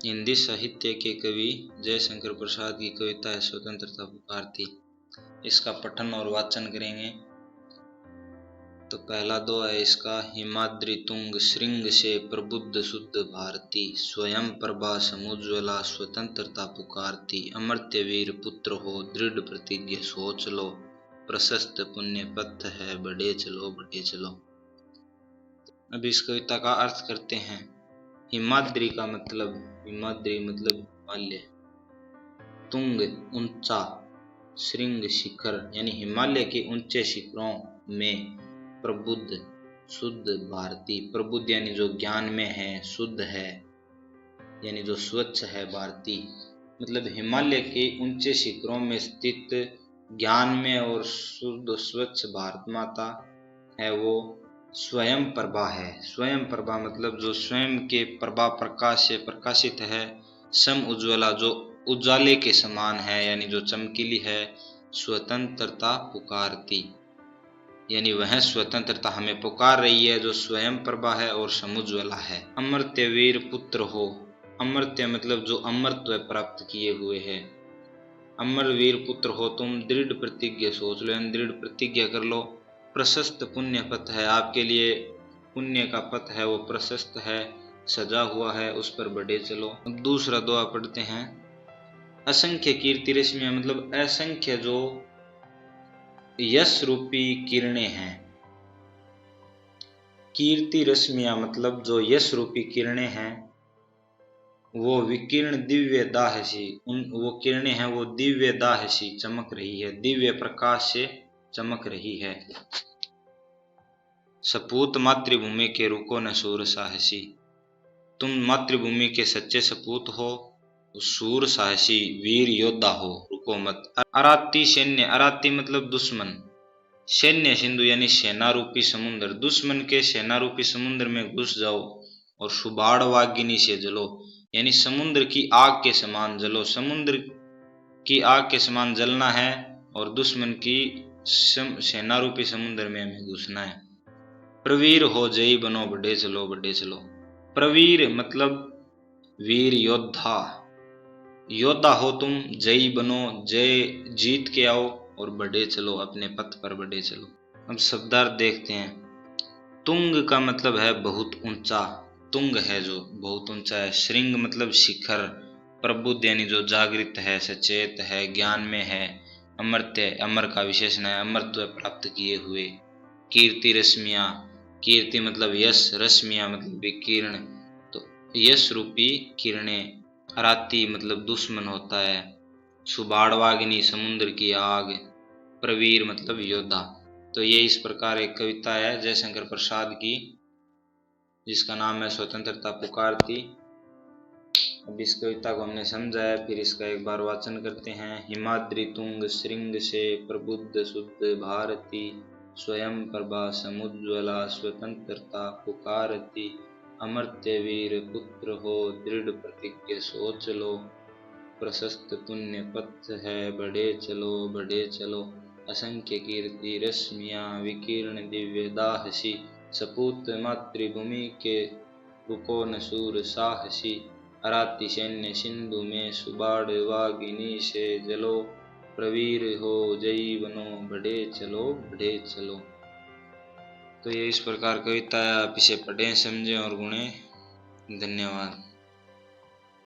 हिंदी साहित्य के कवि जयशंकर प्रसाद की कविता है स्वतंत्रता पुकार थी। इसका पठन और वाचन करेंगे। तो पहला दो है इसका। हिमाद्रि तुंग श्रृंग से प्रबुद्ध शुद्ध भारती, स्वयं प्रभा समुज्ज्वला स्वतंत्रता पुकारती, अमर्त्य वीर पुत्र हो दृढ़ प्रतिज्ञ सोच लो, प्रशस्त पुण्य पथ है बढ़े चलो बढ़े चलो। अब इस कविता का अर्थ करते हैं। हिमाद्रि का मतलब, हिमाद्रि मतलब हिमालय, तुंग ऊंचा, श्रृंग शिखर यानी हिमालय के ऊंचे शिखरों में, प्रबुद्ध शुद्ध भारती, प्रबुद्ध यानी जो ज्ञान में है, शुद्ध है यानी जो स्वच्छ है, भारती मतलब हिमालय के ऊंचे शिखरों में स्थित ज्ञान में और शुद्ध स्वच्छ भारत माता है वो स्वयं प्रभा है। स्वयं प्रभा मतलब जो स्वयं के प्रभा प्रकाश से प्रकाशित है, सम उज्ज्वला जो उजाले के समान है यानी जो चमकीली है, स्वतंत्रता पुकारती यानी वह स्वतंत्रता हमें पुकार रही है जो स्वयं प्रभा है और समुज्ज्वला है। अमर्त्य वीर पुत्र हो, अमर्त्य मतलब जो अमरत्व प्राप्त किए हुए है, अमर वीर पुत्र हो तुम, दृढ़ प्रतिज्ञा सोच लो यानी दृढ़ प्रतिज्ञा कर लो, प्रशस्त पुण्य पथ है आपके लिए, पुण्य का पथ है वो प्रशस्त है, सजा हुआ है, उस पर बढ़े चलो। अब दूसरा दुआ पढ़ते हैं। असंख्य कीर्ति रश्मियां मतलब असंख्य जो यश रूपी किरणें हैं, कीर्ति रश्मियां मतलब जो यश रूपी किरणें हैं, वो विकीर्ण दिव्य दाहसी, वो किरणें हैं वो दिव्य दाहसी चमक रही है, दिव्य प्रकाश से चमक रही है। सपूत मातृभूमि के रुको न सूर साहसी, तुम मातृभूमि के सच्चे सपूत हो, सूर साहसी वीर योद्धा हो, रुको मत। अराती सैन्य, अराती मतलब दुश्मन, सैन्य सिंधु यानी सेना रूपी समुद्र, दुश्मन के सेना रूपी समुद्र में घुस जाओ और सुबाड़ वागिनी से जलो यानी समुद्र की आग के समान जलो, समुद्र की आग के समान जलना है और दुश्मन की सेना रूपी समुद्र में हमें घुसना है। प्रवीर हो जयी बनो बढ़े चलो बढ़े चलो, प्रवीर मतलब वीर योद्धा, योद्धा हो तुम, जयी बनो जय जीत के आओ और बढ़े चलो अपने पथ पर बढ़े चलो। अब शब्दार्थ देखते हैं। तुंग का मतलब है बहुत ऊंचा, तुंग है जो बहुत ऊंचा है। श्रृंग मतलब शिखर, प्रबुद्ध यानी जो जागृत है, सचेत है, ज्ञान में है। अमर्त्य अमर का विशेषण है, अमरत्व प्राप्त किए हुए। कीर्ति रश्मियां, कीर्ति मतलब यश, रश्मियां मतलब विकीर्ण, तो यश रूपी किरणें। अराती मतलब दुश्मन होता है। सुबाड़वागिनी समुद्र की आग। प्रवीर मतलब योद्धा। तो ये इस प्रकार एक कविता है जयशंकर प्रसाद की जिसका नाम है स्वतंत्रता पुकारती। अब इस कविता को हमने समझा है, फिर इसका एक बार वाचन करते हैं। हिमाद्रि तुंग श्रृंग से प्रबुद्ध शुद्ध भारती, स्वयं प्रभा समुज्ज्वला स्वतंत्रता पुकारती, अमर्त्य वीर पुत्र हो दृढ़ प्रतिज्ञ सोच लो, प्रशस्त पुण्य पथ है बढ़े चलो बढ़े चलो, असंख्य कीर्ति रश्मियां विकीर्ण दिव्य दाहसी, सपूत मातृभूमि के रुको न सूर साहसी, अराती सैन्य सिंधु में सुबाड़ वागिनी से जलो, प्रवीर हो जयी बनो बढ़े चलो बढ़े चलो। तो ये इस प्रकार कविता है, आप इसे पढ़ें समझें और गुणें। धन्यवाद।